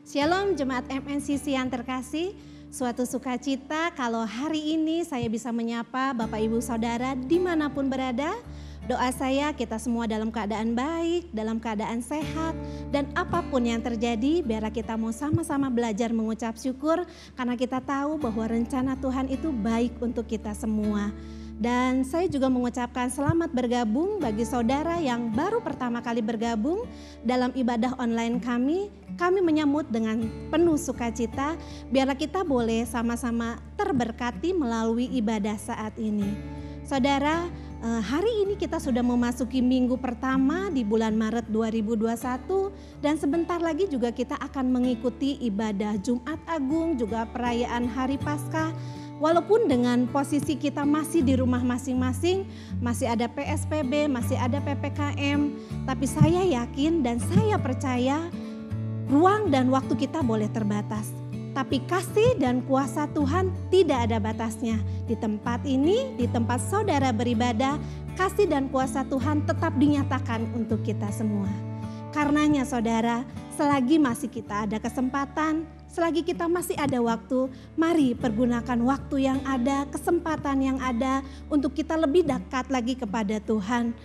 Shalom Jemaat MNCC yang terkasih, suatu sukacita kalau hari ini saya bisa menyapa Bapak Ibu Saudara dimanapun berada. Doa saya kita semua dalam keadaan baik, dalam keadaan sehat, dan apapun yang terjadi biarlah kita mau sama-sama belajar mengucap syukur karena kita tahu bahwa rencana Tuhan itu baik untuk kita semua. Dan saya juga mengucapkan selamat bergabung bagi saudara yang baru pertama kali bergabung dalam ibadah online kami. Kami menyambut dengan penuh sukacita, biarlah kita boleh sama-sama terberkati melalui ibadah saat ini. Saudara, hari ini kita sudah memasuki minggu pertama di bulan Maret 2021 dan sebentar lagi juga kita akan mengikuti ibadah Jumat Agung, juga perayaan Hari Paskah. Walaupun dengan posisi kita masih di rumah masing-masing, masih ada PSBB, masih ada PPKM, tapi saya yakin dan saya percaya ruang dan waktu kita boleh terbatas. Tapi kasih dan kuasa Tuhan tidak ada batasnya. Di tempat ini, di tempat saudara beribadah, kasih dan kuasa Tuhan tetap dinyatakan untuk kita semua. Karenanya saudara, selagi masih kita ada kesempatan, selagi kita masih ada waktu, mari pergunakan waktu yang ada, kesempatan yang ada untuk kita lebih dekat lagi kepada Tuhan.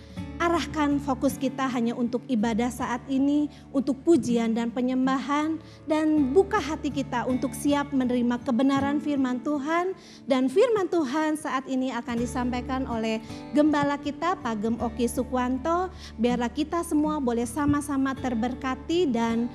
Arahkan fokus kita hanya untuk ibadah saat ini, untuk pujian dan penyembahan, dan buka hati kita untuk siap menerima kebenaran firman Tuhan. Dan firman Tuhan saat ini akan disampaikan oleh Gembala kita, Pak Gem Oki Sukwanto. Biarlah kita semua boleh sama-sama terberkati dan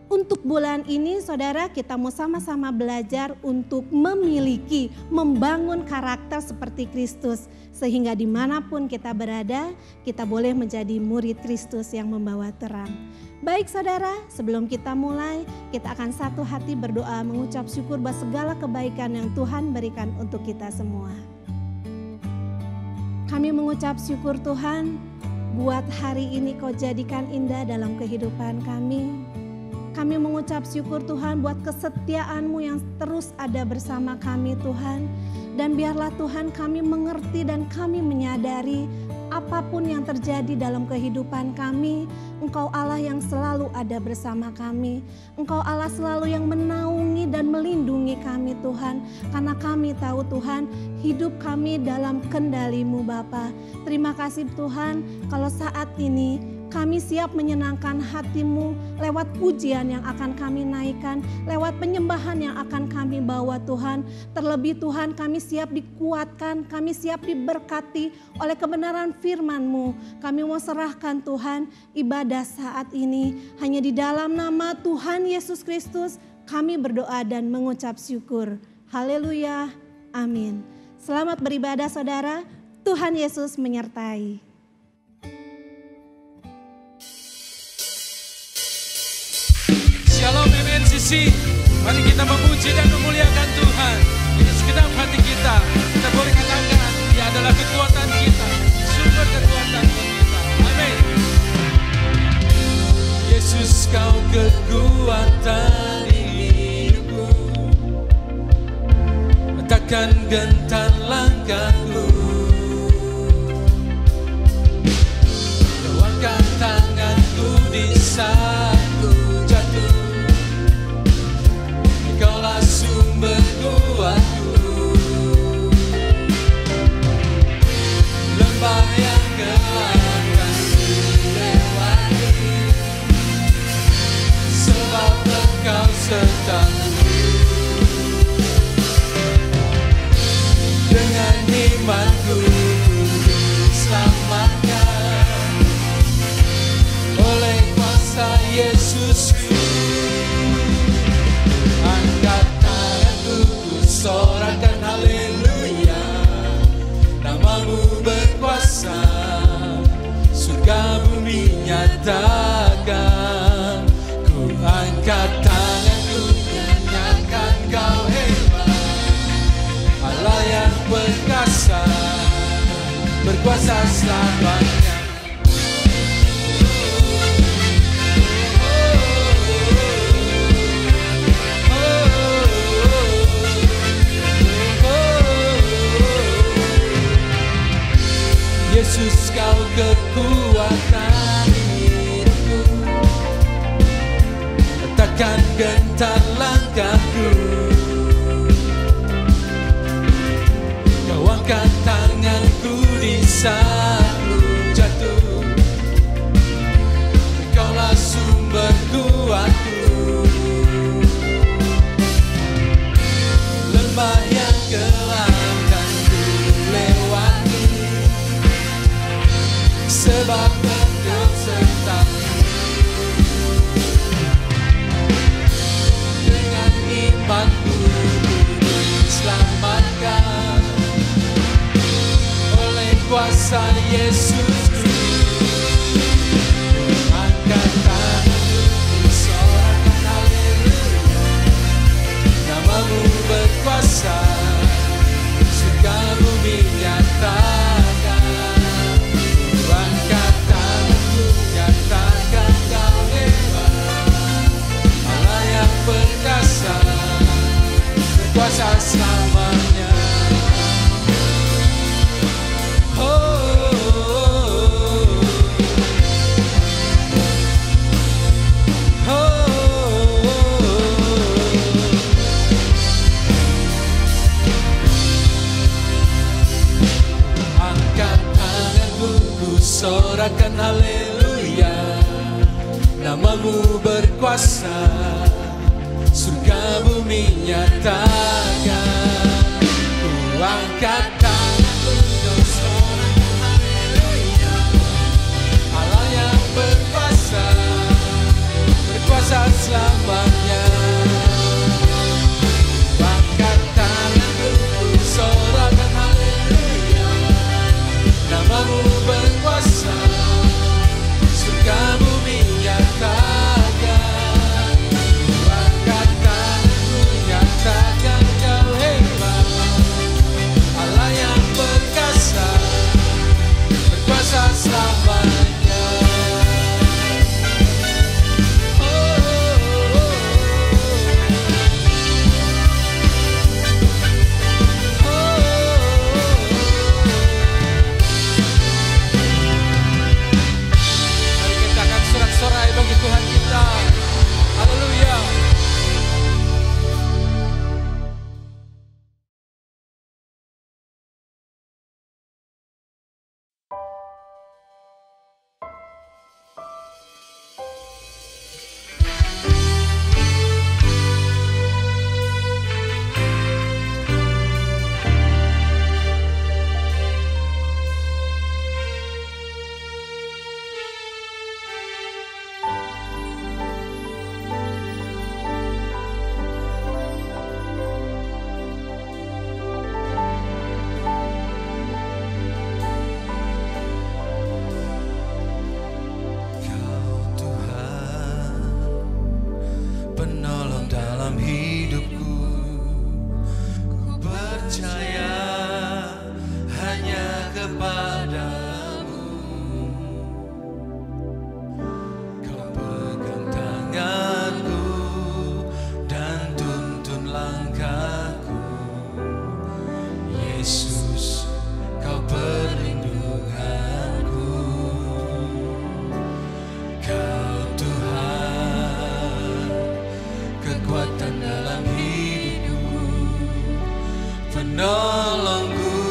untuk bulan ini saudara kita mau sama-sama belajar untuk memiliki, membangun karakter seperti Kristus. Sehingga dimanapun kita berada, kita boleh menjadi murid Kristus yang membawa terang. Baik saudara, sebelum kita mulai, kita akan satu hati berdoa mengucap syukur buat segala kebaikan yang Tuhan berikan untuk kita semua. Kami mengucap syukur Tuhan, buat hari ini Kau jadikan indah dalam kehidupan kami. Kami mengucap syukur Tuhan buat kesetiaan-Mu yang terus ada bersama kami Tuhan. Dan biarlah Tuhan kami mengerti dan kami menyadari apapun yang terjadi dalam kehidupan kami, Engkau Allah yang selalu ada bersama kami. Engkau Allah selalu yang menaungi dan melindungi kami Tuhan. Karena kami tahu Tuhan hidup kami dalam kendali-Mu Bapa. Terima kasih Tuhan kalau saat ini kami siap menyenangkan hati-Mu lewat pujian yang akan kami naikkan, lewat penyembahan yang akan kami bawa Tuhan. Terlebih Tuhan kami siap dikuatkan, kami siap diberkati oleh kebenaran firman-Mu. Kami mau serahkan Tuhan ibadah saat ini hanya di dalam nama Tuhan Yesus Kristus kami berdoa dan mengucap syukur. Haleluya, amin. Selamat beribadah saudara, Tuhan Yesus menyertai. Shalom MNCC, mari kita memuji dan memuliakan Tuhan. Di segenap hati kita boleh katakan Dia adalah kekuatan kita, sumber kekuatan kita. Amin. Yesus Kau kekuatan hidupku, takkan gentar langkahku. Luangkan tanganku di saat Kaulah sumber kuatku, lembah yang gelap kan dilewati, sebab Engkau sertaku. Dengan imanku diselamatkan oleh kuasa Yesusku. Sorakan haleluya, namamu berkuasa, surga bumi nyatakan. Ku angkat tanganku nyanyikan Kau hebat, Allah yang perkasa, berkuasa selamanya. Yesus Kau kekuatan hidupku, takkan gentar langkahku. Kau angkat tanganku di saat ku jatuh. Kaulah sumber kuatku. Lembah yang gelap kan ku lewati, sebab Engkau sertaku. Dengan imanku diselamatkan oleh kuasa Yesus Kristus. Angkat tanganku, sorakan haleluya. Namamu berkuasa, surga bumi nyatakan. Angkat tanganku, nyatakan Kau hebat. Allah yang perkasa, berkuasa selamanya. Sorakan haleluya, namamu berkuasa, surga bumi nyatakan. Ku angkat tanganku, kau sorakan haleluya. Allah yang berkuasa, berkuasa selamanya. Ku angkat tanganku, sorakan haleluya. Namamu berkuasa, surga bumi nyatakan. Ku angkat tanganku, nyatakan Kau hebat. Allah yang perkasa, berkuasa selamanya. Sorai bagi Tuhan kita. Haleluya. Penolongku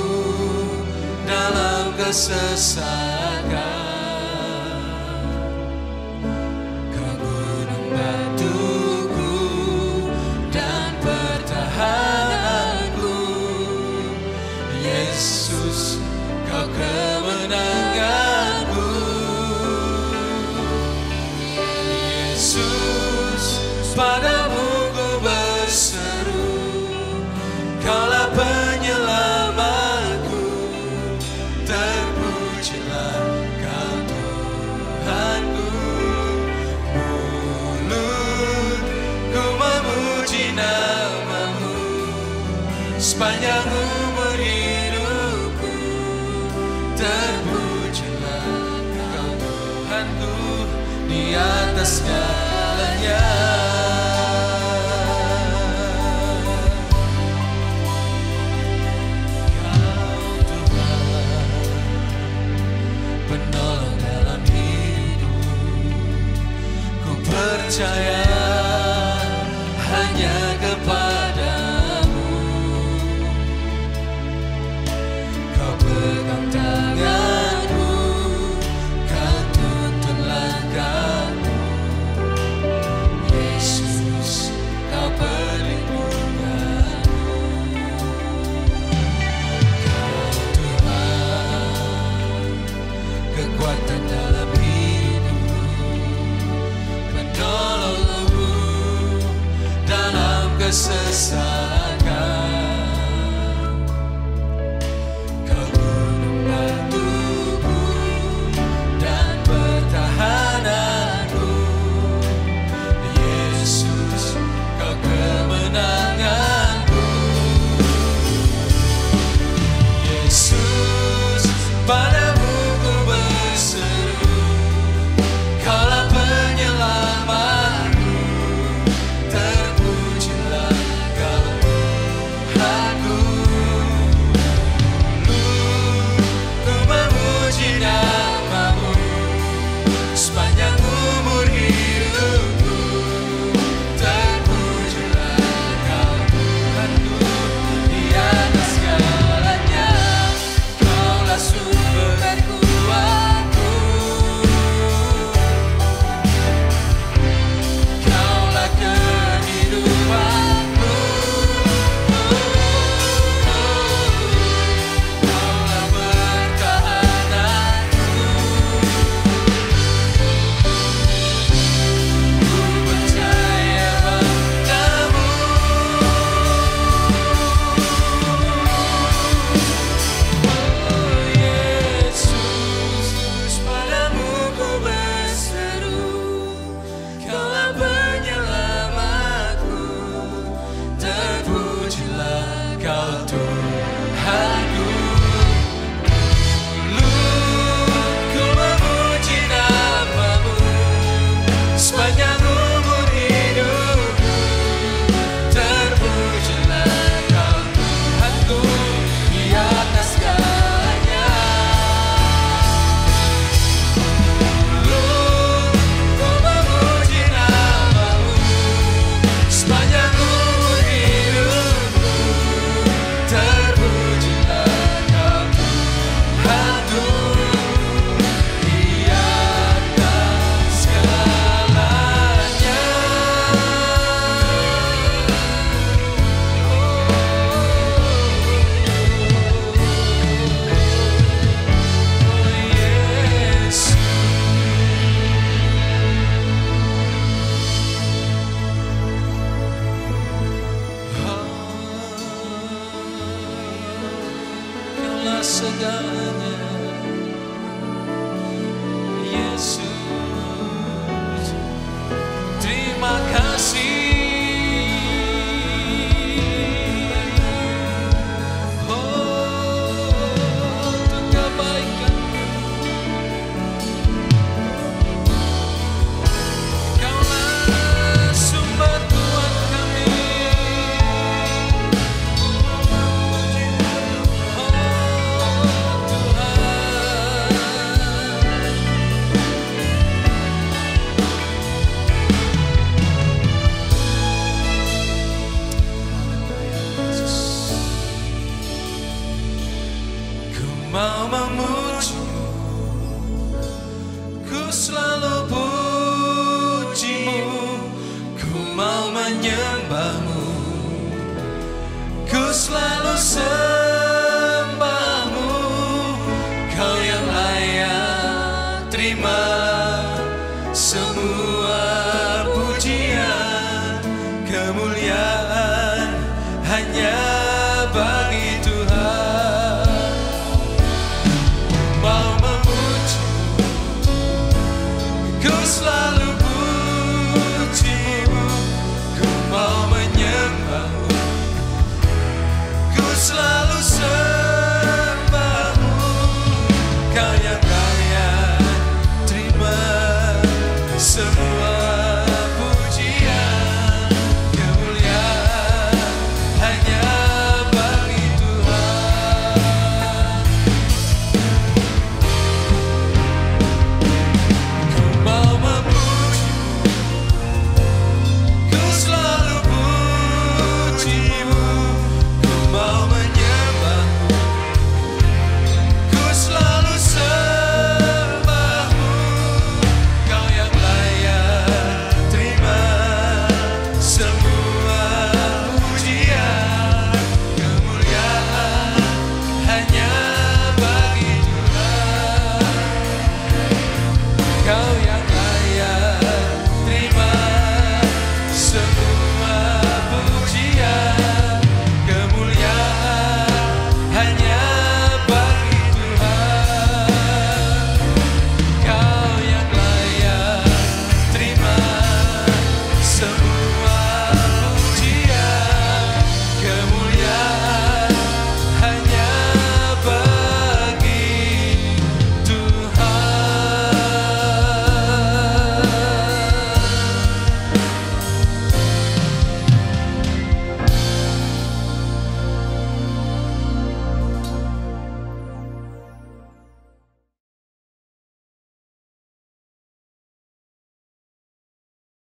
dalam kesesakan, Kau gunung batuku dan pertahananku. Yesus, Kau kemenanganku. Yesus, padamu ku berseru, Kaulah penyelamatku. Terpujilah Kau Tuhanku. Mulutku memuji namamu sepanjang umur hidupku. Terpujilah Kau Tuhanku di atas segalanya. Percaya kekuatan dalam hidupku, penolongku dalam kesesakan. Kau membantuku dan pertahananku, Yesus, Kau kemenanganku. Yesus, padamu ku berseru, Kaulah penyelamatku, terpujilah Kau Tuhanku. Ku memuji namamu sepanjang umur hidupku, terpujilah Kau Tuhanku. Di atas segalanya Kaulah sumber kekuatanku, Kaulah kehidupanku, Kaulah pertahananku. Ku percaya padamu, Yesus, padamu ku berseru, Kaulah penyelamatku, terpujilah Kau Tuhanku. Ku memuji namamu sepanjang umur hidupku, terpujilah Kau Tuhanku. Di atas segalanya ku memuji namamu sepanjang umur hidupku, terpujilah Kau Tuhanku. Di atas segalanya. Oh Yesus, Kaulah segalanya, Yesus. Terima kasih. Untuk kebaikan Kaulah sumber kuat kami. Ku mau memujimu, ku selalu pujimu, ku mau menyembahmu, ku selalu sembahmu. Kau yang layak terima semua pujian, kemuliaan hanya bagi Tuhan. Mau memujimu, ku selalu pujimu, ku mau menyembahmu, ku selalu sembahmu. Kau yang kaya terima semua pujian, kemuliaan hanya bagi Tuhan. Ku mau memujimu, ku selalu pujimu, ku mau menyembahmu, ku selalu sembahmu.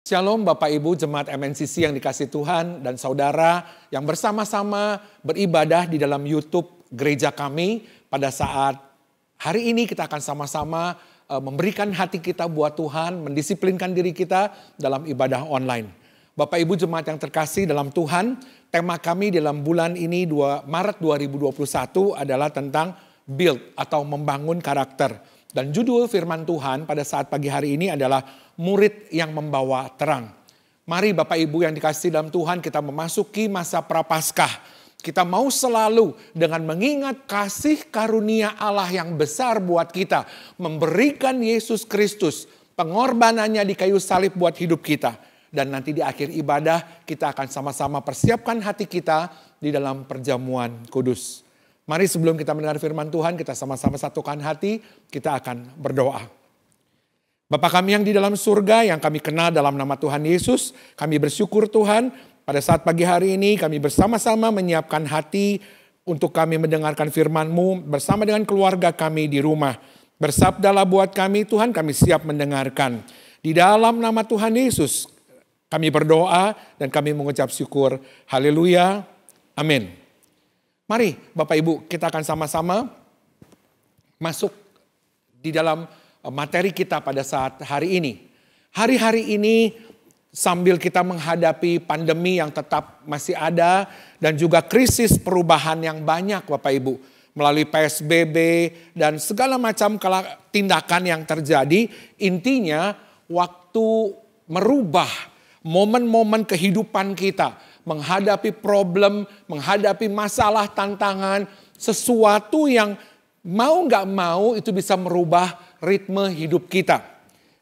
Shalom Bapak Ibu Jemaat MNCC yang dikasihi Tuhan dan saudara yang bersama-sama beribadah di dalam YouTube gereja kami. Pada saat hari ini kita akan sama-sama memberikan hati kita buat Tuhan, mendisiplinkan diri kita dalam ibadah online. Bapak Ibu Jemaat yang terkasih dalam Tuhan, tema kami dalam bulan ini 2 Maret 2021 adalah tentang build atau membangun karakter. Dan judul firman Tuhan pada saat pagi hari ini adalah murid yang membawa terang. Mari Bapak Ibu yang dikasihi dalam Tuhan, kita memasuki masa Prapaskah. Kita mau selalu dengan mengingat kasih karunia Allah yang besar buat kita. Memberikan Yesus Kristus, pengorbanannya di kayu salib buat hidup kita. Dan nanti di akhir ibadah kita akan sama-sama persiapkan hati kita di dalam perjamuan kudus. Mari sebelum kita mendengar firman Tuhan, kita sama-sama satukan hati, kita akan berdoa. Bapa kami yang di dalam surga, yang kami kenal dalam nama Tuhan Yesus, kami bersyukur Tuhan, pada saat pagi hari ini kami bersama-sama menyiapkan hati untuk kami mendengarkan firman-Mu bersama dengan keluarga kami di rumah. Bersabdalah buat kami Tuhan, kami siap mendengarkan. Di dalam nama Tuhan Yesus, kami berdoa dan kami mengucap syukur. Haleluya, amin. Mari Bapak Ibu, kita akan sama-sama masuk di dalam materi kita pada saat hari ini. Hari-hari ini sambil kita menghadapi pandemi yang tetap masih ada dan juga krisis perubahan yang banyak Bapak Ibu. Melalui PSBB dan segala macam tindakan yang terjadi, intinya waktu merubah momen-momen kehidupan kita. Menghadapi problem, menghadapi masalah, tantangan, sesuatu yang mau gak mau itu bisa merubah ritme hidup kita.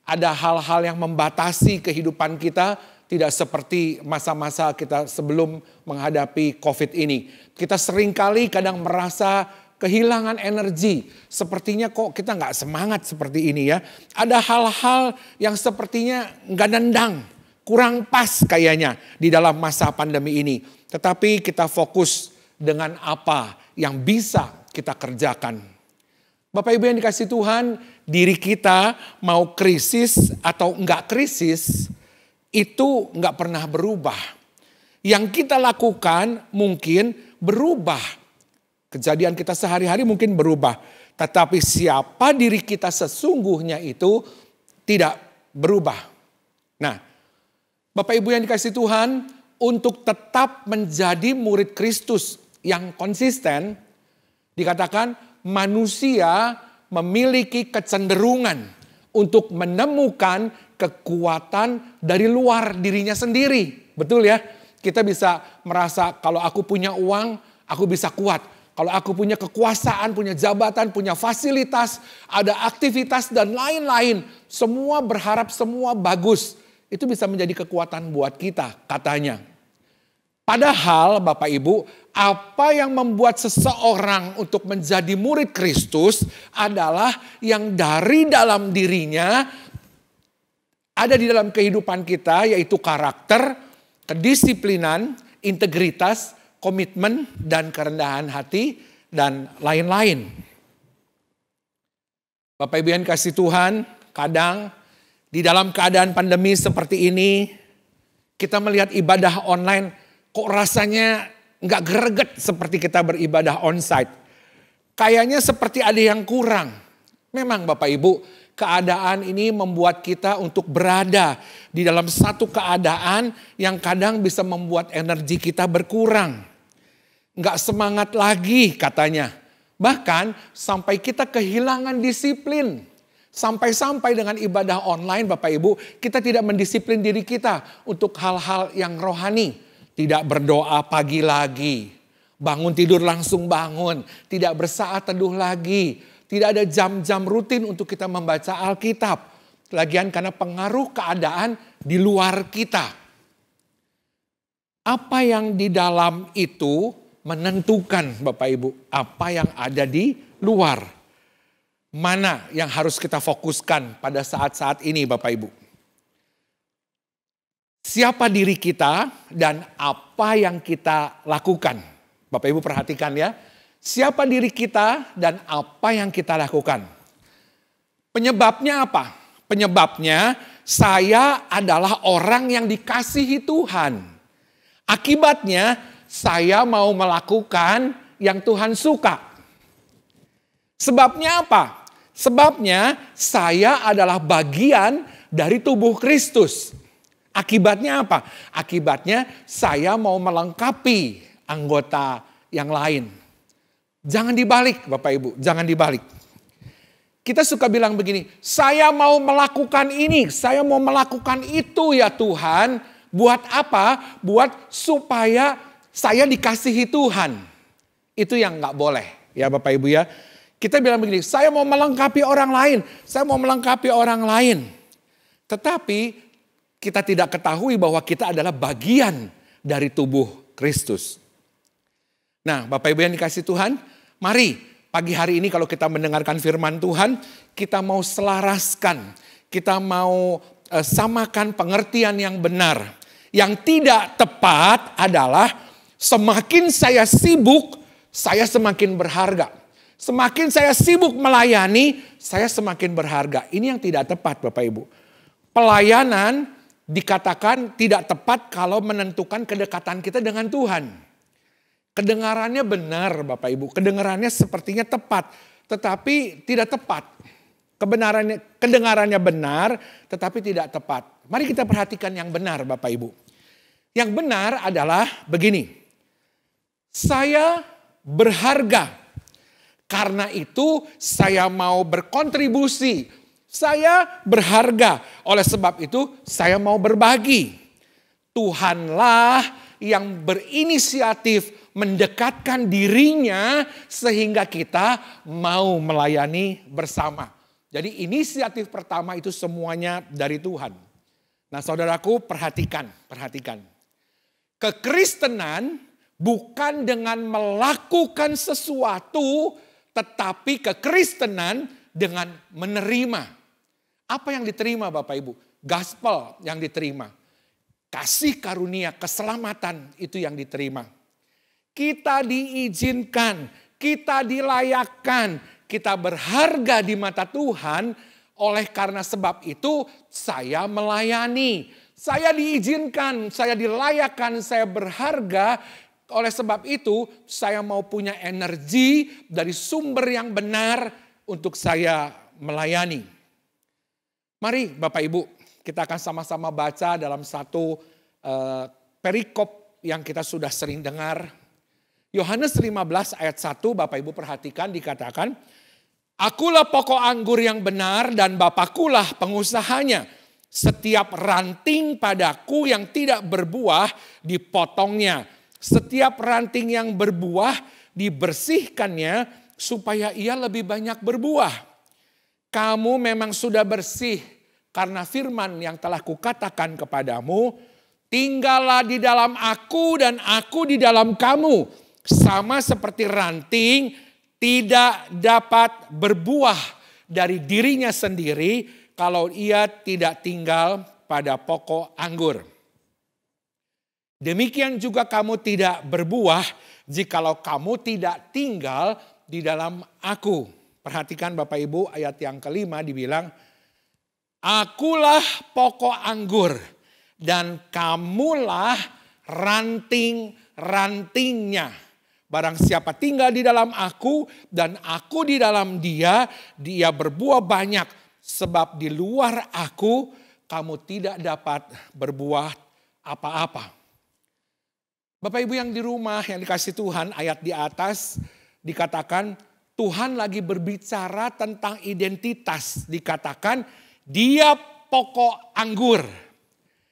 Ada hal-hal yang membatasi kehidupan kita, tidak seperti masa-masa kita sebelum menghadapi COVID ini. Kita seringkali kadang merasa kehilangan energi. Sepertinya kok kita gak semangat seperti ini ya. Ada hal-hal yang sepertinya gak nendang. Kurang pas kayaknya di dalam masa pandemi ini. Tetapi kita fokus dengan apa yang bisa kita kerjakan. Bapak Ibu yang dikasihi Tuhan, diri kita mau krisis atau enggak krisis, itu enggak pernah berubah. Yang kita lakukan mungkin berubah. Kejadian kita sehari-hari mungkin berubah. Tetapi siapa diri kita sesungguhnya itu tidak berubah. Nah, Bapak Ibu yang dikasihi Tuhan, untuk tetap menjadi murid Kristus yang konsisten, dikatakan manusia memiliki kecenderungan untuk menemukan kekuatan dari luar dirinya sendiri. Betul ya? Kita bisa merasa kalau aku punya uang, aku bisa kuat. Kalau aku punya kekuasaan, punya jabatan, punya fasilitas, ada aktivitas dan lain-lain. Semua berharap semua bagus. Itu bisa menjadi kekuatan buat kita katanya. Padahal Bapak Ibu, apa yang membuat seseorang untuk menjadi murid Kristus adalah yang dari dalam dirinya ada di dalam kehidupan kita, yaitu karakter, kedisiplinan, integritas, komitmen, dan kerendahan hati, dan lain-lain. Bapak Ibu yang kasih Tuhan, kadang di dalam keadaan pandemi seperti ini, kita melihat ibadah online, kok rasanya nggak greget seperti kita beribadah onsite. Kayaknya seperti ada yang kurang. Memang Bapak Ibu, keadaan ini membuat kita untuk berada di dalam satu keadaan yang kadang bisa membuat energi kita berkurang. Nggak semangat lagi katanya. Bahkan sampai kita kehilangan disiplin. Sampai-sampai dengan ibadah online Bapak Ibu, kita tidak mendisiplin diri kita untuk hal-hal yang rohani. Tidak berdoa pagi lagi, bangun tidur langsung bangun, tidak bersaat teduh lagi. Tidak ada jam-jam rutin untuk kita membaca Alkitab. Lagian karena pengaruh keadaan di luar kita. Apa yang di dalam itu menentukan Bapak Ibu, apa yang ada di luar. Mana yang harus kita fokuskan pada saat-saat ini Bapak Ibu? Siapa diri kita dan apa yang kita lakukan? Bapak Ibu perhatikan ya. Siapa diri kita dan apa yang kita lakukan? Penyebabnya apa? Penyebabnya saya adalah orang yang dikasihi Tuhan. Akibatnya saya mau melakukan yang Tuhan suka. Sebabnya apa? Sebabnya saya adalah bagian dari tubuh Kristus. Akibatnya apa? Akibatnya saya mau melengkapi anggota yang lain. Jangan dibalik Bapak Ibu, jangan dibalik. Kita suka bilang begini, saya mau melakukan ini, saya mau melakukan itu ya Tuhan. Buat apa? Buat supaya saya dikasihi Tuhan. Itu yang gak boleh ya Bapak Ibu ya. Kita bilang begini, saya mau melengkapi orang lain, saya mau melengkapi orang lain. Tetapi kita tidak ketahui bahwa kita adalah bagian dari tubuh Kristus. Nah Bapak Ibu yang dikasihi Tuhan, mari pagi hari ini kalau kita mendengarkan firman Tuhan, kita mau selaraskan, kita mau samakan pengertian yang benar. Yang tidak tepat adalah semakin saya sibuk, saya semakin berharga. Semakin saya sibuk melayani, saya semakin berharga. Ini yang tidak tepat Bapak Ibu. Pelayanan dikatakan tidak tepat kalau menentukan kedekatan kita dengan Tuhan. Kedengarannya benar Bapak Ibu, kedengarannya sepertinya tepat, tetapi tidak tepat. Kedengarannya benar, tetapi tidak tepat. Mari kita perhatikan yang benar Bapak Ibu. Yang benar adalah begini, saya berharga, karena itu saya mau berkontribusi, saya berharga, oleh sebab itu saya mau berbagi. Tuhanlah yang berinisiatif mendekatkan dirinya sehingga kita mau melayani bersama. Jadi inisiatif pertama itu semuanya dari Tuhan. Nah saudaraku perhatikan. Kekristenan bukan dengan melakukan sesuatu, tetapi kekristenan dengan menerima. Apa yang diterima Bapak Ibu? Gospel yang diterima. Kasih karunia, keselamatan itu yang diterima. Kita diizinkan, kita dilayakkan, kita berharga di mata Tuhan. Oleh karena sebab itu saya melayani. Saya diizinkan, saya dilayakkan, saya berharga. Oleh sebab itu saya mau punya energi dari sumber yang benar untuk saya melayani. Mari Bapak Ibu, kita akan sama-sama baca dalam satu perikop yang kita sudah sering dengar. Yohanes 15 ayat 1, Bapak Ibu perhatikan, dikatakan, akulah pokok anggur yang benar dan Bapakulah pengusahanya. Setiap ranting padaku yang tidak berbuah dipotongnya. Setiap ranting yang berbuah dibersihkannya supaya ia lebih banyak berbuah. Kamu memang sudah bersih karena firman yang telah kukatakan kepadamu. Tinggallah di dalam aku dan aku di dalam kamu. Sama seperti ranting tidak dapat berbuah dari dirinya sendiri kalau ia tidak tinggal pada pokok anggur. Demikian juga kamu tidak berbuah jikalau kamu tidak tinggal di dalam aku. Perhatikan Bapak Ibu ayat yang kelima dibilang, akulah pokok anggur dan kamulah ranting-rantingnya. Barang siapa tinggal di dalam aku dan aku di dalam dia, dia berbuah banyak. Sebab di luar aku kamu tidak dapat berbuah apa-apa. Bapak Ibu yang di rumah yang dikasih Tuhan, ayat di atas dikatakan Tuhan lagi berbicara tentang identitas. Dikatakan dia pokok anggur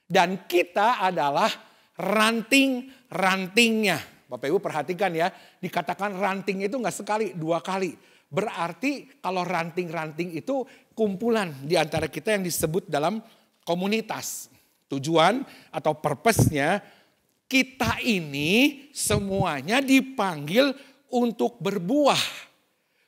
dan kita adalah ranting-rantingnya. Bapak Ibu perhatikan ya, dikatakan ranting itu enggak sekali, 2 kali. Berarti kalau ranting-ranting itu kumpulan di antara kita yang disebut dalam komunitas. Tujuan atau purpose-nya, kita ini semuanya dipanggil untuk berbuah.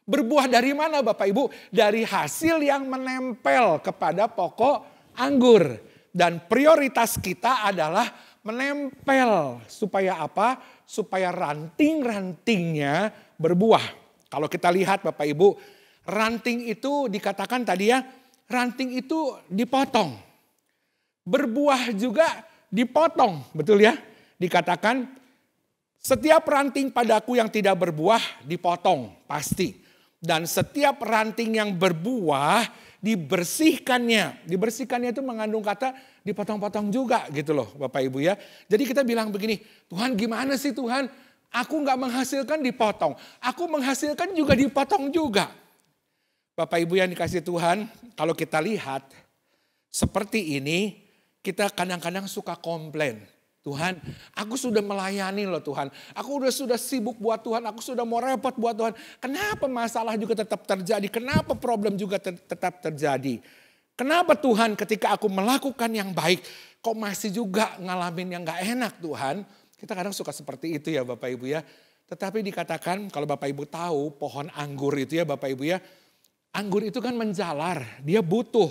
Berbuah dari mana Bapak Ibu? Dari hasil yang menempel kepada pokok anggur. Dan prioritas kita adalah menempel. Supaya apa? Supaya ranting-rantingnya berbuah. Kalau kita lihat Bapak Ibu, ranting itu dikatakan tadi ya, ranting itu dipotong. berbuah juga dipotong, betul ya? Dikatakan setiap ranting padaku yang tidak berbuah dipotong, pasti. Dan setiap ranting yang berbuah dibersihkannya. Dibersihkannya itu mengandung kata dipotong-potong juga gitu loh Bapak Ibu ya. Jadi kita bilang begini, Tuhan gimana sih Tuhan? Aku gak menghasilkan dipotong. Aku menghasilkan juga dipotong juga. Bapak Ibu yang dikasih Tuhan, kalau kita lihat seperti ini, kita kadang-kadang suka komplain. Tuhan, aku sudah melayani loh Tuhan. Aku sudah sibuk buat Tuhan, aku sudah mau repot buat Tuhan. Kenapa masalah juga tetap terjadi? Kenapa problem juga tetap terjadi? Kenapa Tuhan ketika aku melakukan yang baik, kok masih juga ngalamin yang gak enak Tuhan? Kita kadang suka seperti itu ya Bapak Ibu ya. Tetapi dikatakan kalau Bapak Ibu tahu pohon anggur itu ya Bapak Ibu ya. Anggur itu kan menjalar, dia butuh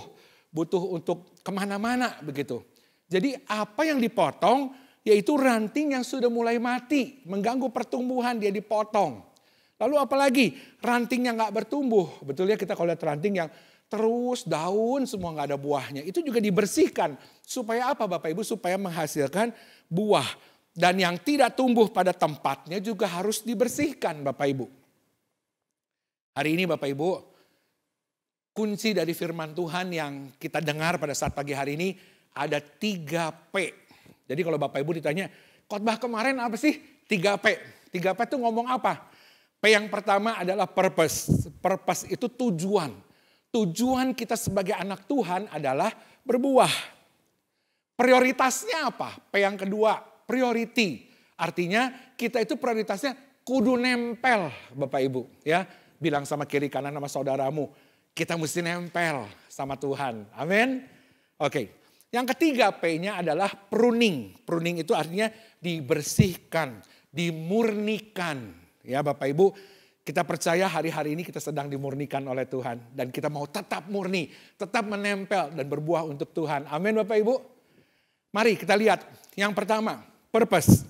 untuk kemana-mana begitu. Jadi apa yang dipotong yaitu ranting yang sudah mulai mati, mengganggu pertumbuhan dia dipotong. Lalu apalagi ranting yang gak bertumbuh, betul ya kita kalau lihat ranting yang terus daun semua gak ada buahnya. Itu juga dibersihkan supaya apa Bapak Ibu? Supaya menghasilkan buah. Dan yang tidak tumbuh pada tempatnya juga harus dibersihkan Bapak Ibu. Hari ini Bapak Ibu, kunci dari firman Tuhan yang kita dengar pada saat pagi hari ini ada 3P. Jadi kalau Bapak Ibu ditanya, khotbah kemarin apa sih? 3P. 3P itu ngomong apa? P yang pertama adalah purpose. Purpose itu tujuan. Tujuan kita sebagai anak Tuhan adalah berbuah. Prioritasnya apa? P yang kedua, priority. Artinya kita itu prioritasnya kudu nempel Bapak Ibu. Ya, bilang sama kiri kanan sama saudaramu. Kita mesti nempel sama Tuhan. Amin. Oke. Yang ketiga P-nya adalah pruning. Pruning itu artinya dibersihkan, dimurnikan. Ya Bapak Ibu, kita percaya hari-hari ini kita sedang dimurnikan oleh Tuhan. Dan kita mau tetap murni, tetap menempel dan berbuah untuk Tuhan. Amin Bapak Ibu. Mari kita lihat yang pertama, purpose.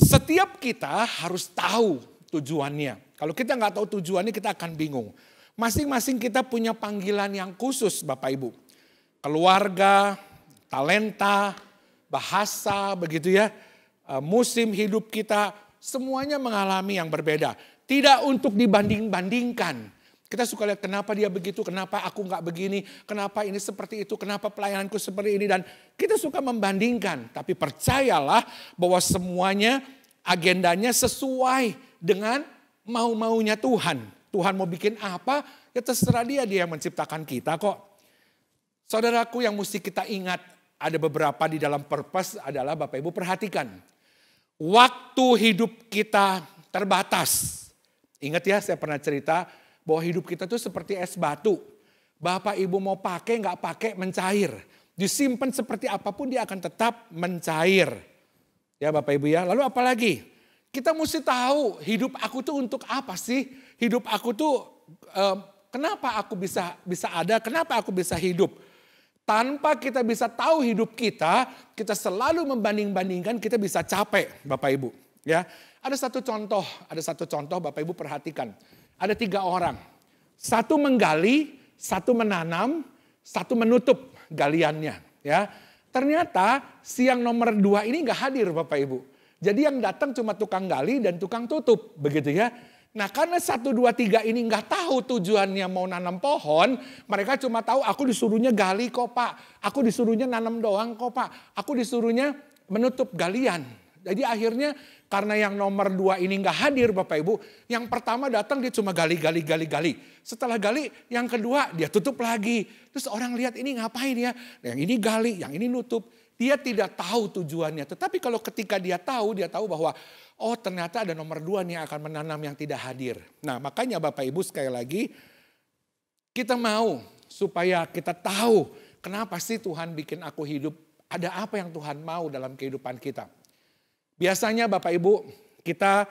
Setiap kita harus tahu tujuannya. Kalau kita nggak tahu tujuannya kita akan bingung. Masing-masing kita punya panggilan yang khusus Bapak Ibu. Keluarga, talenta, bahasa begitu ya. Musim hidup kita semuanya mengalami yang berbeda. Tidak untuk dibanding-bandingkan. Kita suka lihat kenapa dia begitu, kenapa aku nggak begini, kenapa ini seperti itu, kenapa pelayananku seperti ini. Dan kita suka membandingkan. Tapi percayalah bahwa semuanya agendanya sesuai dengan mau-maunya Tuhan. Tuhan mau bikin apa, ya terserah dia yang menciptakan kita kok. Saudaraku yang mesti kita ingat, ada beberapa di dalam purpose adalah Bapak Ibu perhatikan. Waktu hidup kita terbatas. Ingat ya saya pernah cerita bahwa hidup kita tuh seperti es batu. Bapak Ibu mau pakai nggak pakai mencair. Disimpan seperti apapun dia akan tetap mencair. Ya Bapak Ibu ya, lalu apalagi? Kita mesti tahu hidup aku tuh untuk apa sih? Hidup aku tuh kenapa aku bisa ada, kenapa aku bisa hidup? Tanpa kita bisa tahu hidup kita selalu membanding-bandingkan, kita bisa capek Bapak Ibu. Ya, ada satu contoh Bapak Ibu perhatikan. Ada 3 orang, satu menggali, satu menanam, satu menutup galiannya. Ya, ternyata si yang nomor 2 ini nggak hadir Bapak Ibu. Jadi yang datang cuma tukang gali dan tukang tutup, begitu ya. Nah karena 1, 2, 3 ini nggak tahu tujuannya mau nanam pohon. Mereka cuma tahu aku disuruhnya gali kok Pak. Aku disuruhnya nanam doang kok Pak. Aku disuruhnya menutup galian. Jadi akhirnya karena yang nomor 2 ini nggak hadir Bapak Ibu. Yang pertama datang dia cuma gali. Setelah gali yang kedua dia tutup lagi. Terus orang lihat ini ngapain ya. Yang ini gali, yang ini nutup. Dia tidak tahu tujuannya. Tetapi kalau ketika dia tahu bahwa oh ternyata ada nomor 2 nih yang akan menanam yang tidak hadir. Nah makanya Bapak Ibu sekali lagi kita mau supaya kita tahu kenapa sih Tuhan bikin aku hidup. Ada apa yang Tuhan mau dalam kehidupan kita. Biasanya Bapak Ibu kita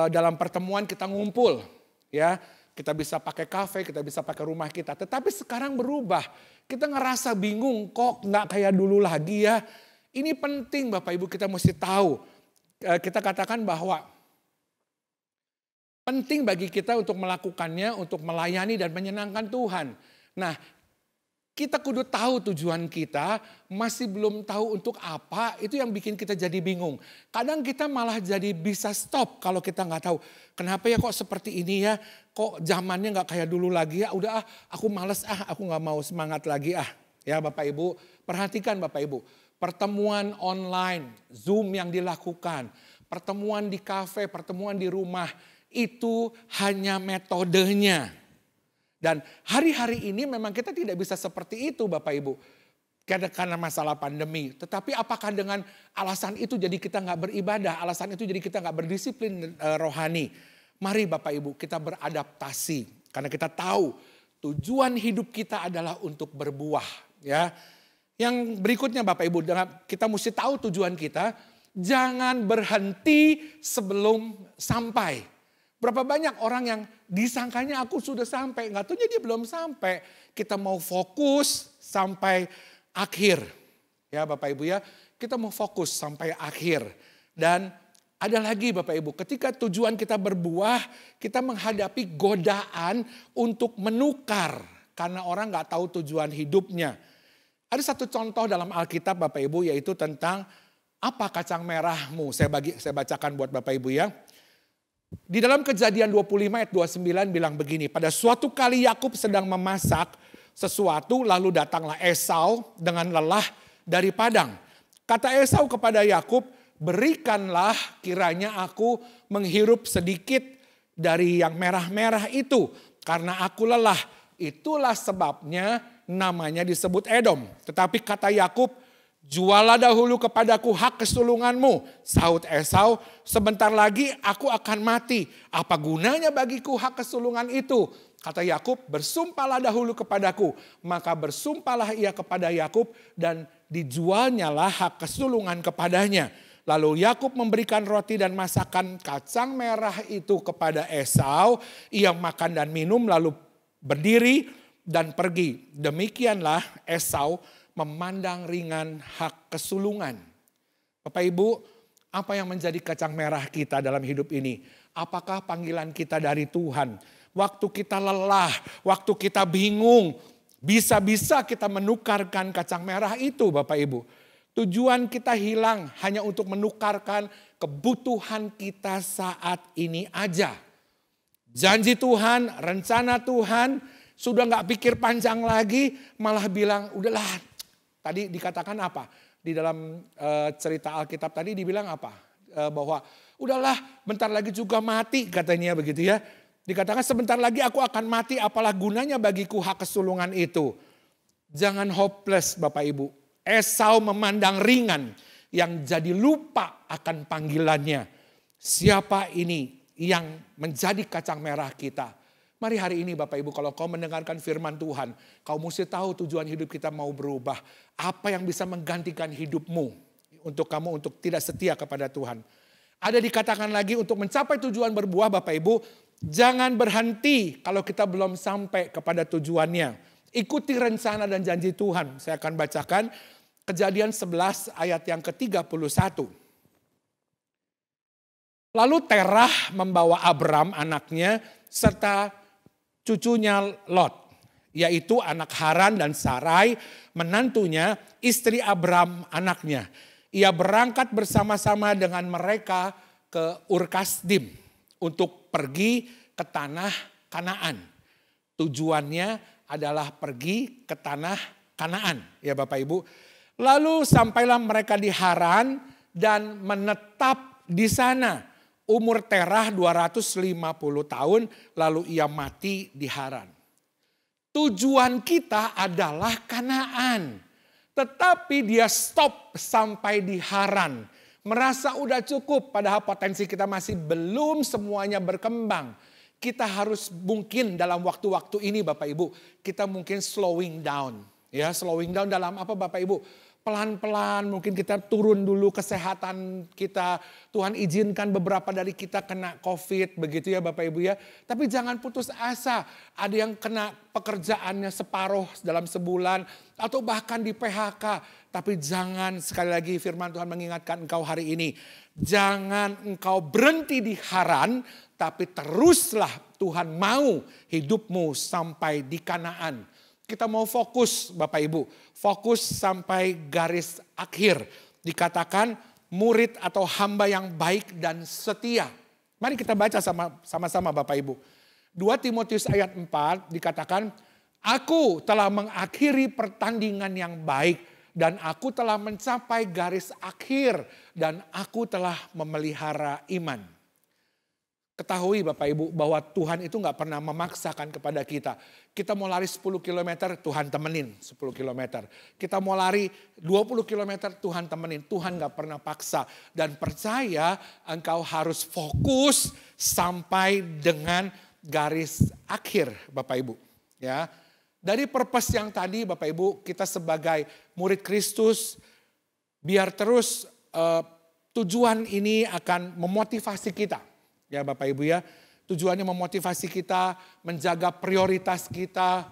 dalam pertemuan kita ngumpul. Ya, kita bisa pakai kafe, kita bisa pakai rumah kita. Tetapi sekarang berubah. Kita ngerasa bingung kok nggak kayak dulu lagi ya. Ini penting Bapak Ibu kita mesti tahu. Kita katakan bahwa penting bagi kita untuk melakukannya, untuk melayani dan menyenangkan Tuhan. Nah, kita kudu tahu tujuan kita, masih belum tahu untuk apa, itu yang bikin kita jadi bingung. Kadang kita malah jadi bisa stop kalau kita nggak tahu. Kenapa ya kok seperti ini ya, kok zamannya nggak kayak dulu lagi ya, udah aku males aku nggak mau semangat lagi Ya Bapak Ibu, perhatikan Bapak Ibu, pertemuan online, Zoom yang dilakukan, pertemuan di kafe, pertemuan di rumah, itu hanya metodenya. Dan hari-hari ini memang kita tidak bisa seperti itu Bapak Ibu. Karena masalah pandemi. Tetapi apakah dengan alasan itu jadi kita nggak beribadah, alasan itu jadi kita nggak berdisiplin rohani. Mari Bapak Ibu kita beradaptasi. Karena kita tahu tujuan hidup kita adalah untuk berbuah. Ya. Yang berikutnya Bapak Ibu, kita mesti tahu tujuan kita. Jangan berhenti sebelum sampai. Berapa banyak orang yang disangkanya aku sudah sampai, nggak tahunya dia belum sampai. Kita mau fokus sampai akhir. Ya Bapak Ibu ya, kita mau fokus sampai akhir. Dan ada lagi Bapak Ibu, ketika tujuan kita berbuah, kita menghadapi godaan untuk menukar. Karena orang nggak tahu tujuan hidupnya. Ada satu contoh dalam Alkitab Bapak Ibu, yaitu tentang apa kacang merahmu. Saya bacakan buat Bapak Ibu ya. Di dalam Kejadian 25 ayat 29 bilang begini, pada suatu kali Yakub sedang memasak sesuatu, lalu datanglah Esau dengan lelah dari padang. Kata Esau kepada Yakub, berikanlah kiranya aku menghirup sedikit dari yang merah-merah itu, karena aku lelah. Itulah sebabnya namanya disebut Edom. Tetapi kata Yakub, jualah dahulu kepadaku hak kesulunganmu. Sahut Esau, sebentar lagi aku akan mati. Apa gunanya bagiku hak kesulungan itu? Kata Yakub, bersumpahlah dahulu kepadaku. Maka bersumpahlah ia kepada Yakub dan dijualnyalah hak kesulungan kepadanya. Lalu Yakub memberikan roti dan masakan kacang merah itu kepada Esau. Ia makan dan minum lalu berdiri dan pergi. Demikianlah Esau memandang ringan hak kesulungan. Bapak Ibu, apa yang menjadi kacang merah kita dalam hidup ini? Apakah panggilan kita dari Tuhan? Waktu kita lelah, waktu kita bingung, bisa-bisa kita menukarkan kacang merah itu Bapak Ibu. Tujuan kita hilang hanya untuk menukarkan kebutuhan kita saat ini aja. Janji Tuhan, rencana Tuhan, sudah gak pikir panjang lagi, malah bilang udahlah. Tadi dikatakan apa? Di dalam cerita Alkitab tadi dibilang apa? Bahwa udahlah bentar lagi juga mati katanya begitu ya. Dikatakan sebentar lagi aku akan mati, apalah gunanya bagiku hak kesulungan itu. Jangan hopeless Bapak Ibu. Esau memandang ringan yang jadi lupa akan panggilannya. Siapa ini yang menjadi kacang merah kita? Mari hari ini Bapak Ibu, kalau kau mendengarkan firman Tuhan, kau mesti tahu tujuan hidup kita mau berubah. Apa yang bisa menggantikan hidupmu untuk kamu untuk tidak setia kepada Tuhan. Ada dikatakan lagi untuk mencapai tujuan berbuah Bapak Ibu, jangan berhenti kalau kita belum sampai kepada tujuannya. Ikuti rencana dan janji Tuhan. Saya akan bacakan Kejadian 11 ayat yang ke-31. Lalu Terah membawa Abram anaknya serta cucunya Lot, yaitu anak Haran dan Sarai, menantunya, istri Abram anaknya. Ia berangkat bersama-sama dengan mereka ke Ur-Kasdim untuk pergi ke tanah Kanaan. Tujuannya adalah pergi ke tanah Kanaan, ya Bapak Ibu. Lalu sampailah mereka di Haran dan menetap di sana. Umur Terah 250 tahun, lalu ia mati di Haran. Tujuan kita adalah Kanaan. Tetapi dia stop sampai di Haran. Merasa udah cukup, padahal potensi kita masih belum semuanya berkembang. Kita harus mungkin dalam waktu-waktu ini Bapak Ibu, kita mungkin slowing down. Ya, slowing down dalam apa Bapak Ibu? Pelan-pelan mungkin kita turun dulu kesehatan kita. Tuhan izinkan beberapa dari kita kena COVID begitu ya Bapak Ibu ya. Tapi jangan putus asa. Ada yang kena pekerjaannya separuh dalam sebulan. Atau bahkan di PHK. Tapi jangan, sekali lagi firman Tuhan mengingatkan engkau hari ini. Jangan engkau berhenti di Haran. Tapi teruslah Tuhan mau hidupmu sampai di Kanaan. Kita mau fokus Bapak Ibu. Fokus sampai garis akhir. Dikatakan murid atau hamba yang baik dan setia. Mari kita baca sama-sama Bapak Ibu. 2 Timotius ayat 4 dikatakan, aku telah mengakhiri pertandingan yang baik dan aku telah mencapai garis akhir dan aku telah memelihara iman. Ketahui Bapak Ibu bahwa Tuhan itu gak pernah memaksakan kepada kita. Kita mau lari 10 km, Tuhan temenin 10 km. Kita mau lari 20 km, Tuhan temenin. Tuhan gak pernah paksa. Dan percaya engkau harus fokus sampai dengan garis akhir Bapak Ibu. Ya, dari purpose yang tadi Bapak Ibu, kita sebagai murid Kristus, biar terus tujuan ini akan memotivasi kita. Ya Bapak Ibu ya, tujuannya memotivasi kita, menjaga prioritas kita.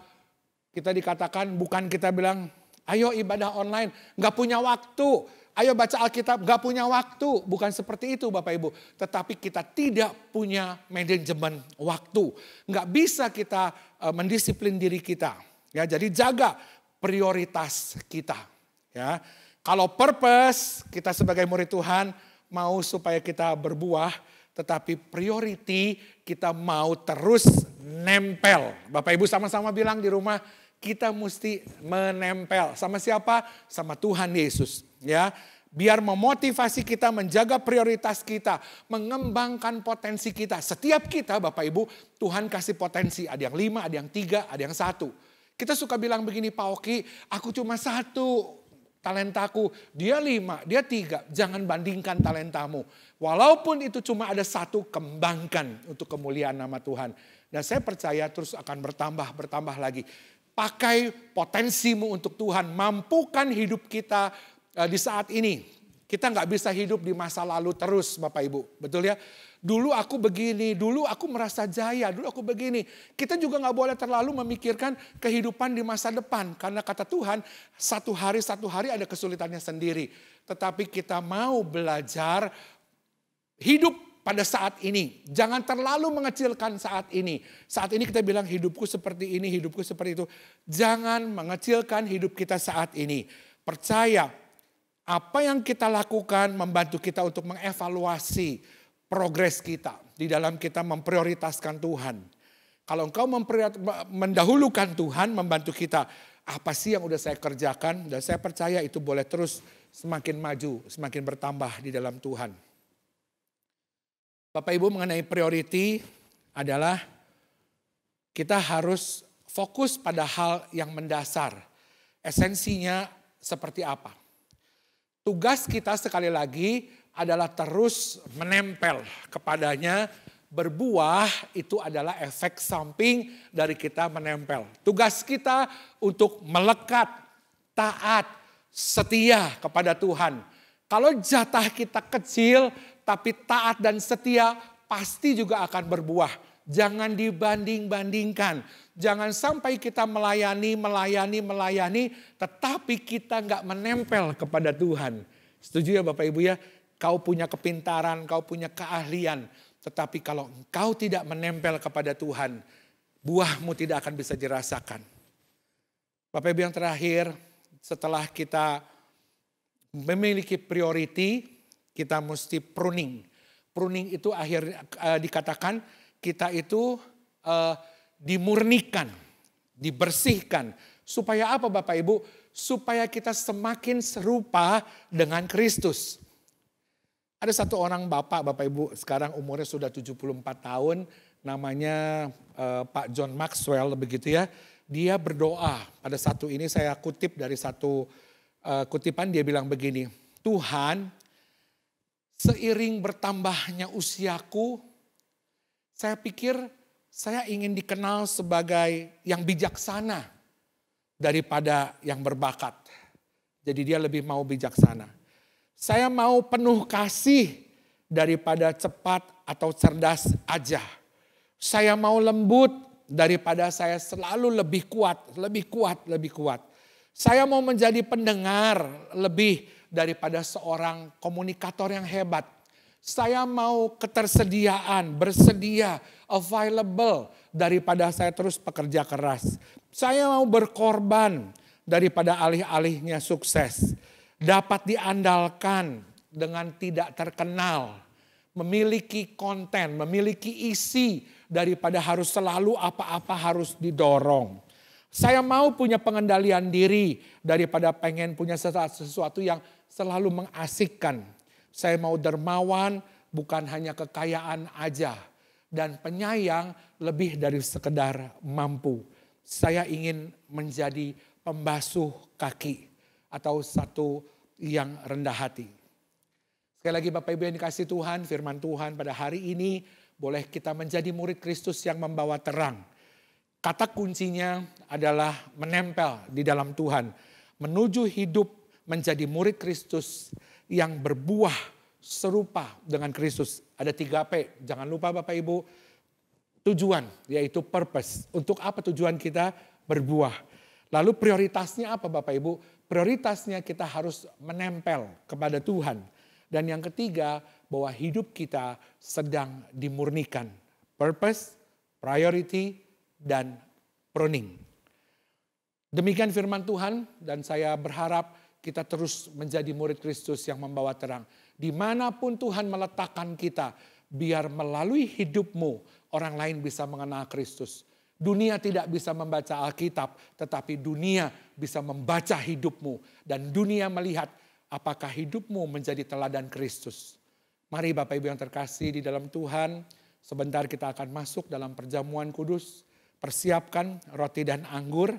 Kita dikatakan bukan kita bilang, ayo ibadah online, gak punya waktu. Ayo baca Alkitab, gak punya waktu. Bukan seperti itu Bapak Ibu. Tetapi kita tidak punya manajemen waktu. Gak bisa kita mendisiplin diri kita. Ya, jadi jaga prioritas kita. Ya, kalau purpose kita sebagai murid Tuhan mau supaya kita berbuah. Tetapi priority kita mau terus nempel. Bapak Ibu sama-sama bilang di rumah, kita mesti menempel. Sama siapa? Sama Tuhan Yesus. Ya, biar memotivasi kita menjaga prioritas kita. Mengembangkan potensi kita. Setiap kita Bapak Ibu, Tuhan kasih potensi. Ada yang 5, ada yang 3, ada yang 1. Kita suka bilang begini, Pak Oki, aku cuma 1. Talentaku, dia 5, dia 3. Jangan bandingkan talentamu. Walaupun itu cuma ada 1, kembangkan untuk kemuliaan nama Tuhan. Dan saya percaya terus akan bertambah lagi. Pakai potensimu untuk Tuhan. Mampukan hidup kita di saat ini. Kita nggak bisa hidup di masa lalu terus Bapak Ibu. Betul ya? Dulu aku begini, dulu aku merasa jaya, dulu aku begini. Kita juga gak boleh terlalu memikirkan kehidupan di masa depan. Karena kata Tuhan, satu hari ada kesulitannya sendiri. Tetapi kita mau belajar hidup pada saat ini. Jangan terlalu mengecilkan saat ini. Saat ini kita bilang hidupku seperti ini, hidupku seperti itu. Jangan mengecilkan hidup kita saat ini. Percaya, apa yang kita lakukan membantu kita untuk mengevaluasi progres kita di dalam kita memprioritaskan Tuhan. Kalau engkau mendahulukan Tuhan membantu kita, apa sih yang udah saya kerjakan? Dan saya percaya itu boleh terus semakin maju, semakin bertambah di dalam Tuhan. Bapak Ibu, mengenai priority adalah kita harus fokus pada hal yang mendasar. Esensinya seperti apa? Tugas kita sekali lagi adalah terus menempel kepadanya. Berbuah itu adalah efek samping dari kita menempel. Tugas kita untuk melekat, taat, setia kepada Tuhan. Kalau jatah kita kecil tapi taat dan setia pasti juga akan berbuah. Jangan dibanding-bandingkan. Jangan sampai kita melayani tetapi kita nggak menempel kepada Tuhan. Setuju ya Bapak Ibu ya? Kau punya kepintaran, kau punya keahlian. Tetapi kalau engkau tidak menempel kepada Tuhan, buahmu tidak akan bisa dirasakan. Bapak Ibu yang terakhir, setelah kita memiliki priority, kita mesti pruning. Pruning itu akhirnya dikatakan kita itu dimurnikan, dibersihkan. Supaya apa Bapak Ibu? Supaya kita semakin serupa dengan Kristus. Ada satu orang Bapak Ibu sekarang umurnya sudah 74 tahun. Namanya Pak John Maxwell begitu ya. Dia berdoa. Pada satu ini saya kutip dari satu kutipan, dia bilang begini. Tuhan, seiring bertambahnya usiaku, saya pikir saya ingin dikenal sebagai yang bijaksana daripada yang berbakat. Jadi dia lebih mau bijaksana. Saya mau penuh kasih daripada cepat atau cerdas aja. Saya mau lembut daripada saya selalu lebih kuat. Saya mau menjadi pendengar lebih daripada seorang komunikator yang hebat. Saya mau ketersediaan, bersedia, available daripada saya terus pekerja keras. Saya mau berkorban daripada alih-alihnya sukses. Dapat diandalkan dengan tidak terkenal. Memiliki konten, memiliki isi daripada harus selalu apa-apa harus didorong. Saya mau punya pengendalian diri daripada pengen punya sesuatu yang selalu mengasikkan. Saya mau dermawan, bukan hanya kekayaan aja. Dan penyayang lebih dari sekedar mampu. Saya ingin menjadi pembasuh kaki. Atau satu yang rendah hati. Sekali lagi Bapak Ibu yang dikasih Tuhan, firman Tuhan pada hari ini. Boleh kita menjadi murid Kristus yang membawa terang. Kata kuncinya adalah menempel di dalam Tuhan. Menuju hidup menjadi murid Kristus yang berbuah serupa dengan Kristus. Ada 3P, jangan lupa Bapak Ibu. Tujuan, yaitu purpose. Untuk apa tujuan kita berbuah? Lalu prioritasnya apa Bapak Ibu? Prioritasnya kita harus menempel kepada Tuhan. Dan yang ketiga, bahwa hidup kita sedang dimurnikan. Purpose, priority, dan pruning. Demikian firman Tuhan, dan saya berharap kita terus menjadi murid Kristus yang membawa terang. Dimanapun Tuhan meletakkan kita, biar melalui hidupmu orang lain bisa mengenal Kristus. Dunia tidak bisa membaca Alkitab, tetapi dunia bisa membaca hidupmu. Dan dunia melihat apakah hidupmu menjadi teladan Kristus. Mari Bapak Ibu yang terkasih di dalam Tuhan, sebentar kita akan masuk dalam perjamuan kudus. Persiapkan roti dan anggur.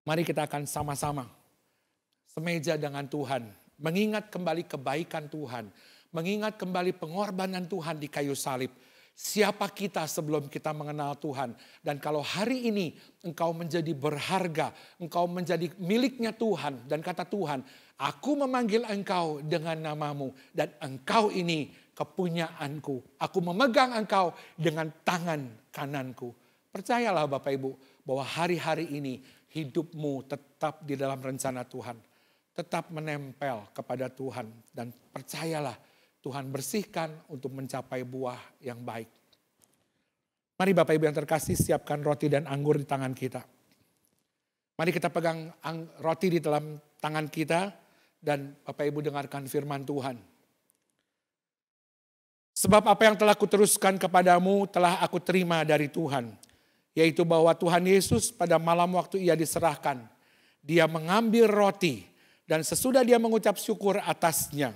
Mari kita akan sama-sama semeja dengan Tuhan, mengingat kembali kebaikan Tuhan, mengingat kembali pengorbanan Tuhan di kayu salib. Siapa kita sebelum kita mengenal Tuhan? Dan kalau hari ini engkau menjadi berharga, engkau menjadi miliknya Tuhan. Dan kata Tuhan, aku memanggil engkau dengan namamu dan engkau ini kepunyaanku. Aku memegang engkau dengan tangan kananku. Percayalah Bapak Ibu bahwa hari-hari ini hidupmu tetap di dalam rencana Tuhan. Tetap menempel kepada Tuhan dan percayalah Tuhan bersihkan untuk mencapai buah yang baik. Mari Bapak Ibu yang terkasih siapkan roti dan anggur di tangan kita. Mari kita pegang roti di dalam tangan kita dan Bapak Ibu dengarkan firman Tuhan. Sebab apa yang telah kuteruskan kepadamu telah aku terima dari Tuhan. Yaitu bahwa Tuhan Yesus pada malam waktu ia diserahkan. Dia mengambil roti dan sesudah dia mengucap syukur atasnya.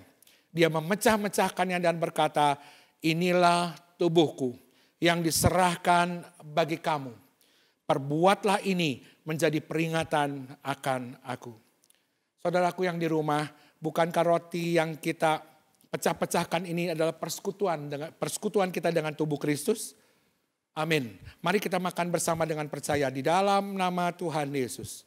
Dia memecah-mecahkannya dan berkata, inilah tubuhku yang diserahkan bagi kamu. Perbuatlah ini menjadi peringatan akan aku. Saudaraku yang di rumah, bukankah roti yang kita pecah-pecahkan ini adalah persekutuan kita dengan tubuh Kristus? Amin. Mari kita makan bersama dengan percaya di dalam nama Tuhan Yesus.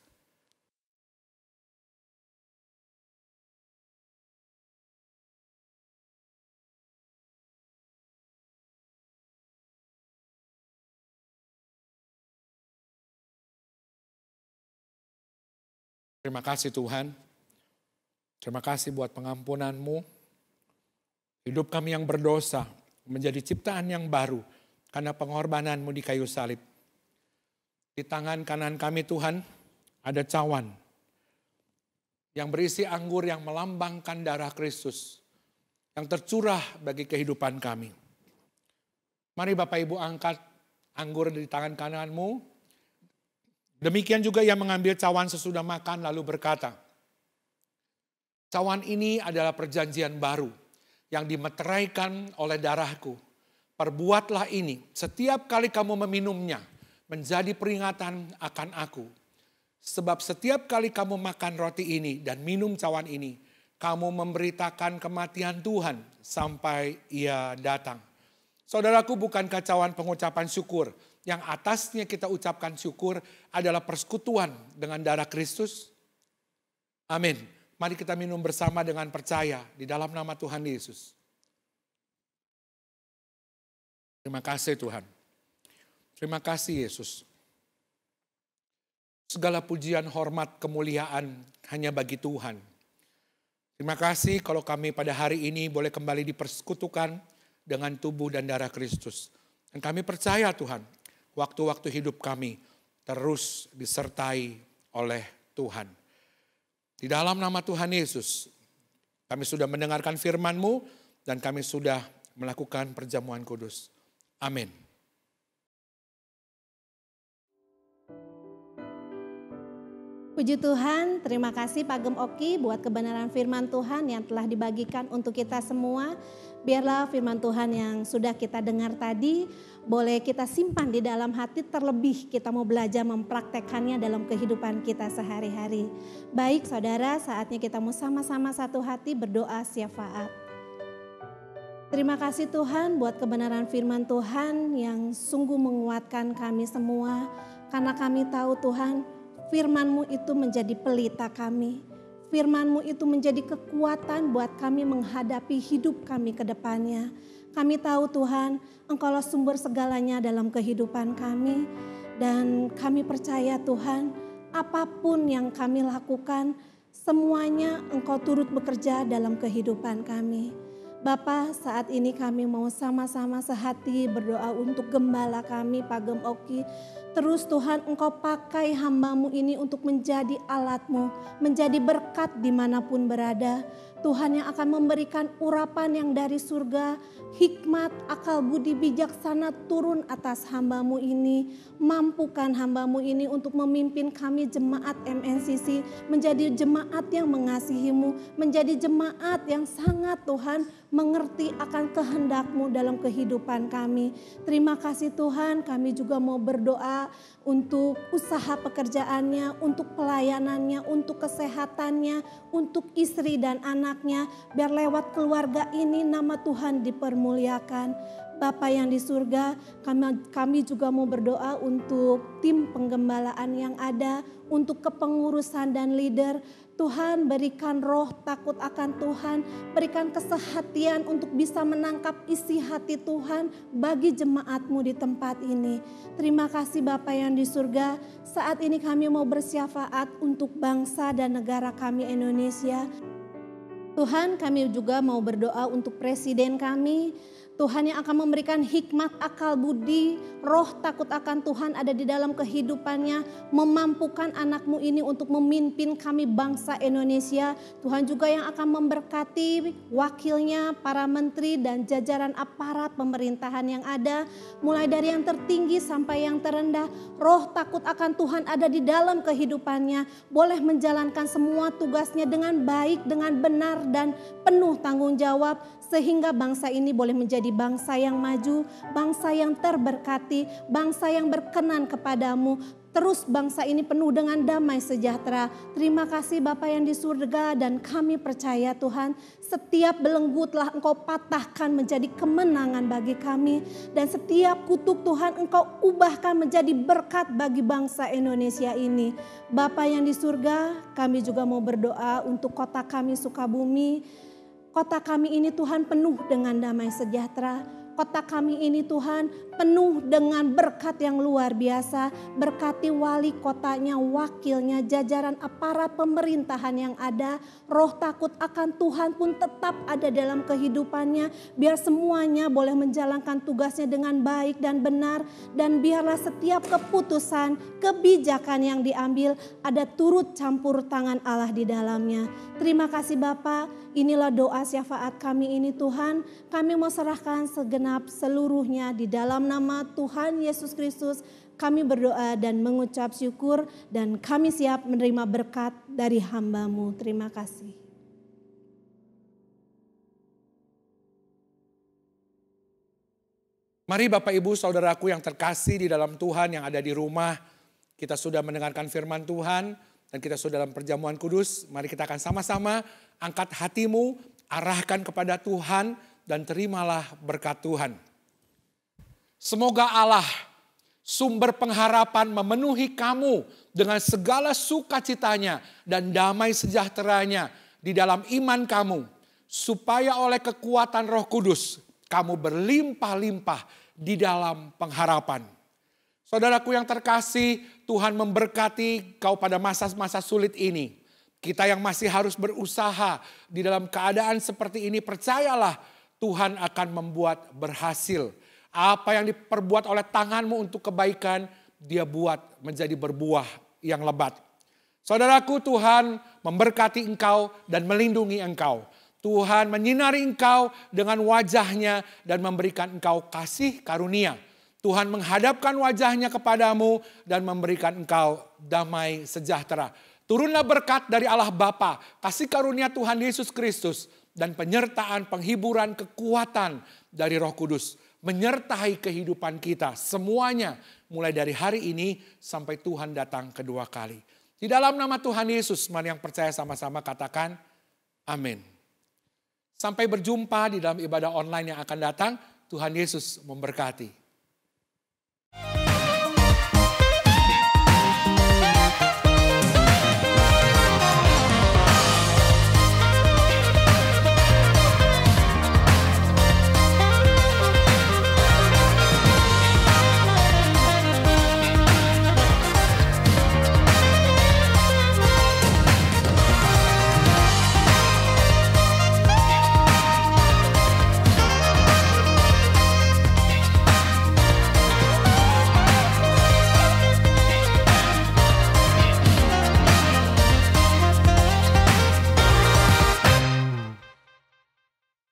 Terima kasih Tuhan. Terima kasih buat pengampunan-Mu. Hidup kami yang berdosa menjadi ciptaan yang baru karena pengorbanan-Mu di kayu salib. Di tangan kanan kami Tuhan ada cawan yang berisi anggur yang melambangkan darah Kristus yang tercurah bagi kehidupan kami. Mari Bapak Ibu angkat anggur di tangan kanan-Mu. Demikian juga ia mengambil cawan sesudah makan lalu berkata, cawan ini adalah perjanjian baru yang dimeteraikan oleh darahku. Perbuatlah ini setiap kali kamu meminumnya menjadi peringatan akan aku. Sebab setiap kali kamu makan roti ini dan minum cawan ini, kamu memberitakan kematian Tuhan sampai ia datang. Saudaraku, bukankah cawan pengucapan syukur yang atasnya kita ucapkan syukur adalah persekutuan dengan darah Kristus? Amin. Mari kita minum bersama dengan percaya di dalam nama Tuhan Yesus. Terima kasih Tuhan. Terima kasih Yesus. Segala pujian, hormat, kemuliaan hanya bagi Tuhan. Terima kasih kalau kami pada hari ini boleh kembali dipersekutukan dengan tubuh dan darah Kristus. Dan kami percaya Tuhan, waktu-waktu hidup kami terus disertai oleh Tuhan. Di dalam nama Tuhan Yesus, kami sudah mendengarkan firman-Mu dan kami sudah melakukan perjamuan kudus. Amin. Puji Tuhan, terima kasih Pak Gem Oki buat kebenaran firman Tuhan yang telah dibagikan untuk kita semua. Biarlah firman Tuhan yang sudah kita dengar tadi boleh kita simpan di dalam hati, terlebih kita mau belajar mempraktekkannya dalam kehidupan kita sehari-hari. Baik saudara, saatnya kita mau sama-sama satu hati berdoa syafaat. Terima kasih Tuhan buat kebenaran firman Tuhan yang sungguh menguatkan kami semua. Karena kami tahu Tuhan, firman-Mu itu menjadi pelita kami. Firman-Mu itu menjadi kekuatan buat kami menghadapi hidup kami ke depannya. Kami tahu Tuhan, Engkaulah sumber segalanya dalam kehidupan kami. Dan kami percaya Tuhan, apapun yang kami lakukan, semuanya Engkau turut bekerja dalam kehidupan kami. Bapa, saat ini kami mau sama-sama sehati berdoa untuk gembala kami, Pak Gem Oki. Terus Tuhan, Engkau pakai hamba-Mu ini untuk menjadi alat-Mu, menjadi berkat dimanapun berada. Tuhan yang akan memberikan urapan yang dari surga, hikmat, akal budi bijaksana turun atas hamba-Mu ini. Mampukan hamba-Mu ini untuk memimpin kami jemaat MNCC menjadi jemaat yang mengasihi-Mu, menjadi jemaat yang sangat Tuhan mengerti akan kehendak-Mu dalam kehidupan kami. Terima kasih Tuhan, kami juga mau berdoa untuk usaha pekerjaannya, untuk pelayanannya, untuk kesehatannya, untuk istri dan anaknya. Biar lewat keluarga ini nama Tuhan dipermuliakan. Bapa yang di surga, kami juga mau berdoa untuk tim penggembalaan yang ada, untuk kepengurusan dan leader. Tuhan berikan roh takut akan Tuhan, berikan kesehatian untuk bisa menangkap isi hati Tuhan bagi jemaat-Mu di tempat ini. Terima kasih Bapa yang di surga, saat ini kami mau bersyafaat untuk bangsa dan negara kami Indonesia. Tuhan, kami juga mau berdoa untuk presiden kami. Tuhan yang akan memberikan hikmat, akal budi, roh takut akan Tuhan ada di dalam kehidupannya. Memampukan anak-Mu ini untuk memimpin kami bangsa Indonesia. Tuhan juga yang akan memberkati wakilnya, para menteri dan jajaran aparat pemerintahan yang ada. Mulai dari yang tertinggi sampai yang terendah. Roh takut akan Tuhan ada di dalam kehidupannya. Boleh menjalankan semua tugasnya dengan baik, dengan benar dan penuh tanggung jawab. Sehingga bangsa ini boleh menjadi bangsa yang maju, bangsa yang terberkati, bangsa yang berkenan kepadamu. Terus bangsa ini penuh dengan damai sejahtera. Terima kasih Bapa yang di surga, dan kami percaya Tuhan, setiap belenggu telah Engkau patahkan menjadi kemenangan bagi kami. Dan setiap kutuk Tuhan Engkau ubahkan menjadi berkat bagi bangsa Indonesia ini. Bapa yang di surga, kami juga mau berdoa untuk kota kami Sukabumi. Kota kami ini Tuhan penuh dengan damai sejahtera. Kota kami ini Tuhan penuh dengan berkat yang luar biasa. Berkati wali kotanya, wakilnya, jajaran aparat pemerintahan yang ada. Roh takut akan Tuhan pun tetap ada dalam kehidupannya. Biar semuanya boleh menjalankan tugasnya dengan baik dan benar. Dan biarlah setiap keputusan, kebijakan yang diambil ada turut campur tangan Allah di dalamnya. Terima kasih Bapa. Inilah doa syafaat kami ini Tuhan. Kami mau serahkan segenap seluruhnya di dalam nama Tuhan Yesus Kristus. Kami berdoa dan mengucap syukur, dan kami siap menerima berkat dari hamba-Mu. Terima kasih. Mari Bapak Ibu Saudaraku yang terkasih di dalam Tuhan yang ada di rumah. Kita sudah mendengarkan firman Tuhan dan kita sudah dalam perjamuan kudus. Mari kita akan sama-sama angkat hatimu, arahkan kepada Tuhan dan terimalah berkat Tuhan. Semoga Allah, sumber pengharapan, memenuhi kamu dengan segala sukacitanya dan damai sejahteranya di dalam iman kamu. Supaya oleh kekuatan Roh Kudus kamu berlimpah-limpah di dalam pengharapan. Saudaraku yang terkasih, Tuhan memberkati kau pada masa-masa sulit ini. Kita yang masih harus berusaha di dalam keadaan seperti ini, percayalah Tuhan akan membuat berhasil. Apa yang diperbuat oleh tanganmu untuk kebaikan, Dia buat menjadi berbuah yang lebat. Saudaraku, Tuhan memberkati engkau dan melindungi engkau. Tuhan menyinari engkau dengan wajah-Nya dan memberikan engkau kasih karunia. Tuhan menghadapkan wajah-Nya kepadamu dan memberikan engkau damai sejahtera. Turunlah berkat dari Allah Bapa, kasih karunia Tuhan Yesus Kristus, dan penyertaan, penghiburan, kekuatan dari Roh Kudus menyertai kehidupan kita semuanya, mulai dari hari ini sampai Tuhan datang kedua kali. Di dalam nama Tuhan Yesus, mari yang percaya sama-sama katakan amin. Sampai berjumpa di dalam ibadah online yang akan datang. Tuhan Yesus memberkati.